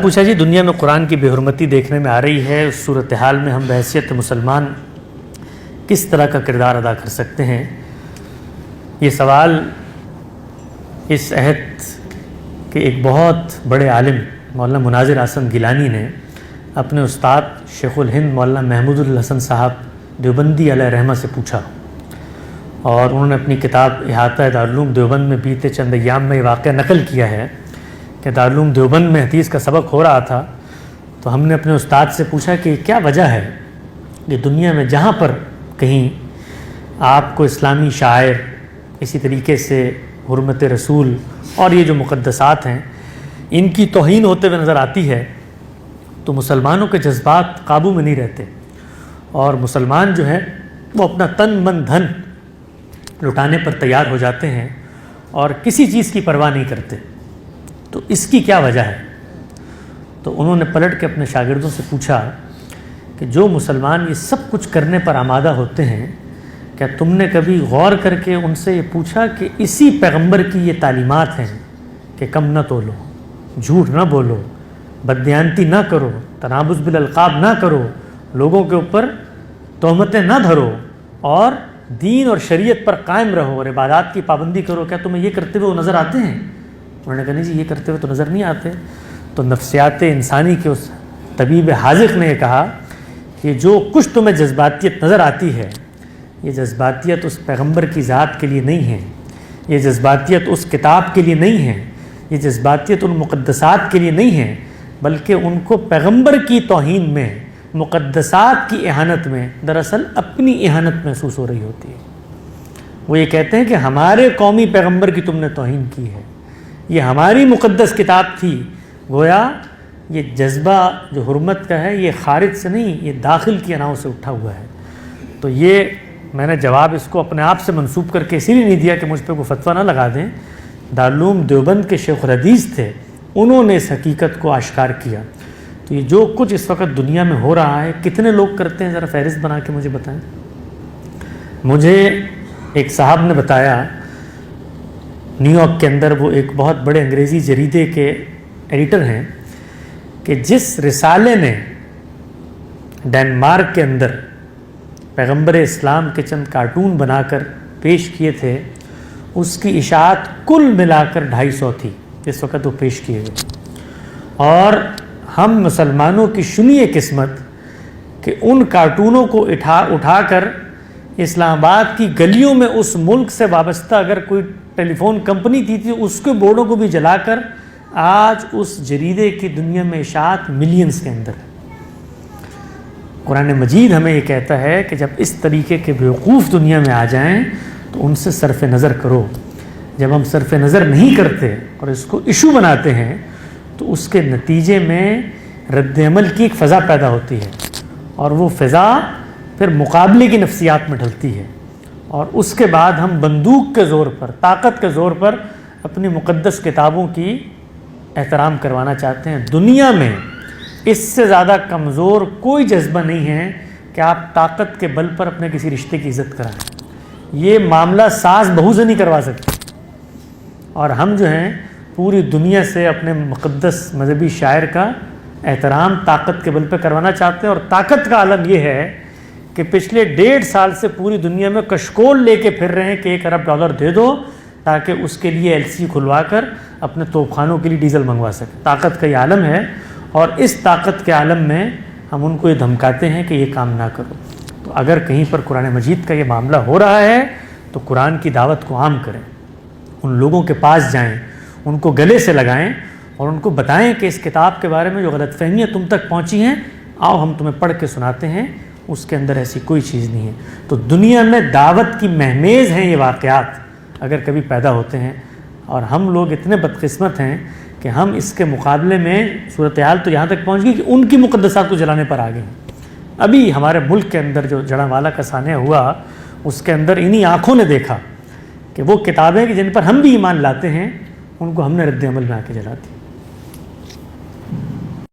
پوچھا جی دنیا میں قرآن کی بے حرمتی دیکھنے میں آ رہی ہے، اس صورتحال میں ہم بحیثیت مسلمان کس طرح کا کردار ادا کر سکتے ہیں؟ یہ سوال اس عہد کے ایک بہت بڑے عالم مولانا مناظر حسن گیلانی نے اپنے استاد شیخ الہند مولانا محمود الحسن صاحب دیوبندی علیہ رحمہ سے پوچھا، اور انہوں نے اپنی کتاب احاطہ دارالعلوم دیوبند میں بیتے چند ایام میں یہ واقعہ نقل کیا ہے کہ دارالعلوم دیوبند میں حدیث کا سبق ہو رہا تھا، تو ہم نے اپنے استاد سے پوچھا کہ کیا وجہ ہے کہ دنیا میں جہاں پر کہیں آپ کو اسلامی شاعر، اسی طریقے سے حرمت رسول اور یہ جو مقدسات ہیں ان کی توہین ہوتے ہوئے نظر آتی ہے، تو مسلمانوں کے جذبات قابو میں نہیں رہتے، اور مسلمان جو ہے وہ اپنا تن من دھن لٹانے پر تیار ہو جاتے ہیں اور کسی چیز کی پرواہ نہیں کرتے، تو اس کی کیا وجہ ہے؟ تو انہوں نے پلٹ کے اپنے شاگردوں سے پوچھا کہ جو مسلمان یہ سب کچھ کرنے پر آمادہ ہوتے ہیں، کیا تم نے کبھی غور کر کے ان سے یہ پوچھا کہ اسی پیغمبر کی یہ تعلیمات ہیں کہ کم نہ تولو، جھوٹ نہ بولو، بددیانتی نہ کرو، تنابز بالالقاب نہ کرو، لوگوں کے اوپر تہمتیں نہ دھرو، اور دین اور شریعت پر قائم رہو اور عبادات کی پابندی کرو، کیا تمہیں یہ کرتے ہوئے وہ نظر آتے ہیں؟ انہوں نے کہا نہیں جی یہ کرتے ہوئے تو نظر نہیں آتے۔ تو نفسیات انسانی کے اس طبیب حاذق نے یہ کہا کہ جو کچھ تمہیں جذباتیت نظر آتی ہے، یہ جذباتیت اس پیغمبر کی ذات کے لیے نہیں ہے، یہ جذباتیت اس کتاب کے لیے نہیں ہے، یہ جذباتیت ان مقدسات کے لیے نہیں ہے، بلکہ ان کو پیغمبر کی توہین میں، مقدسات کی اہانت میں دراصل اپنی اہانت محسوس ہو رہی ہوتی ہے۔ وہ یہ کہتے ہیں کہ ہمارے قومی پیغمبر کی تم نے توہین کی ہے، یہ ہماری مقدس کتاب تھی۔ گویا یہ جذبہ جو حرمت کا ہے یہ خارج سے نہیں، یہ داخل کی اناؤں سے اٹھا ہوا ہے۔ تو یہ میں نے جواب اس کو اپنے آپ سے منسوب کر کے اسی لیے نہیں دیا کہ مجھ پہ کوئی فتویٰ نہ لگا دیں، دارالعلوم دیوبند کے شیخ الحدیث تھے، انہوں نے اس حقیقت کو آشکار کیا۔ تو یہ جو کچھ اس وقت دنیا میں ہو رہا ہے کتنے لوگ کرتے ہیں، ذرا فہرست بنا کے مجھے بتائیں۔ مجھے ایک صاحب نے بتایا نیو یارک کے اندر، وہ ایک بہت بڑے انگریزی جریدے کے ایڈیٹر ہیں، کہ جس رسالے نے ڈنمارک کے اندر پیغمبر اسلام کے چند کارٹون بنا کر پیش کیے تھے، اس کی اشاعت کل ملا کر 250 تھی جس وقت وہ پیش کیے گئے، اور ہم مسلمانوں کی شنیع قسمت کہ ان کارٹونوں کو اٹھا کر اسلام آباد کی گلیوں میں اس ملک سے وابستہ اگر کوئی ٹیلی فون کمپنی تھی اس کے بورڈوں کو بھی جلا کر آج اس جریدے کی دنیا میں اشاعت ملینز کے اندر ہے۔ قرآن مجید ہمیں یہ کہتا ہے کہ جب اس طریقے کے بیوقوف دنیا میں آ جائیں تو ان سے صرف نظر کرو۔ جب ہم صرف نظر نہیں کرتے اور اس کو ایشو بناتے ہیں تو اس کے نتیجے میں رد عمل کی ایک فضا پیدا ہوتی ہے، اور وہ فضا پھر مقابلے کی نفسیات میں ڈھلتی ہے، اور اس کے بعد ہم بندوق کے زور پر، طاقت کے زور پر اپنی مقدس کتابوں کی احترام کروانا چاہتے ہیں۔ دنیا میں اس سے زیادہ کمزور کوئی جذبہ نہیں ہے کہ آپ طاقت کے بل پر اپنے کسی رشتے کی عزت کرائیں۔ یہ معاملہ ساز بہو سے نہیں کروا سکتے، اور ہم جو ہیں پوری دنیا سے اپنے مقدس مذہبی شاعر کا احترام طاقت کے بل پہ کروانا چاہتے ہیں، اور طاقت کا عالم یہ ہے کہ پچھلے 1.5 سال سے پوری دنیا میں کشکول لے کے پھر رہے ہیں کہ $1 ارب دے دو تاکہ اس کے لیے LC کھلوا کر اپنے توپ خانوں کے لیے ڈیزل منگوا سکے۔ طاقت کا یہ عالم ہے، اور اس طاقت کے عالم میں ہم ان کو یہ دھمکاتے ہیں کہ یہ کام نہ کرو۔ تو اگر کہیں پر قرآن مجید کا یہ معاملہ ہو رہا ہے تو قرآن کی دعوت کو عام کریں، ان لوگوں کے پاس جائیں، ان کو گلے سے لگائیں اور ان کو بتائیں کہ اس کتاب کے بارے میں جو غلط فہمیاں تم تک پہنچی ہیں، آؤ ہم تمہیں پڑھ کے سناتے ہیں، اس کے اندر ایسی کوئی چیز نہیں ہے۔ تو دنیا میں دعوت کی مہمیز ہیں یہ واقعات اگر کبھی پیدا ہوتے ہیں، اور ہم لوگ اتنے بدقسمت ہیں کہ ہم اس کے مقابلے میں صورتحال تو یہاں تک پہنچ گئی کہ ان کی مقدسات کو جلانے پر آ گئے ہیں۔ ابھی ہمارے ملک کے اندر جو جڑاوالا کا سانحہ ہوا، اس کے اندر انہی آنکھوں نے دیکھا کہ وہ کتابیں کہ جن پر ہم بھی ایمان لاتے ہیں ان کو ہم نے رد عمل میں آ کے جلا دی۔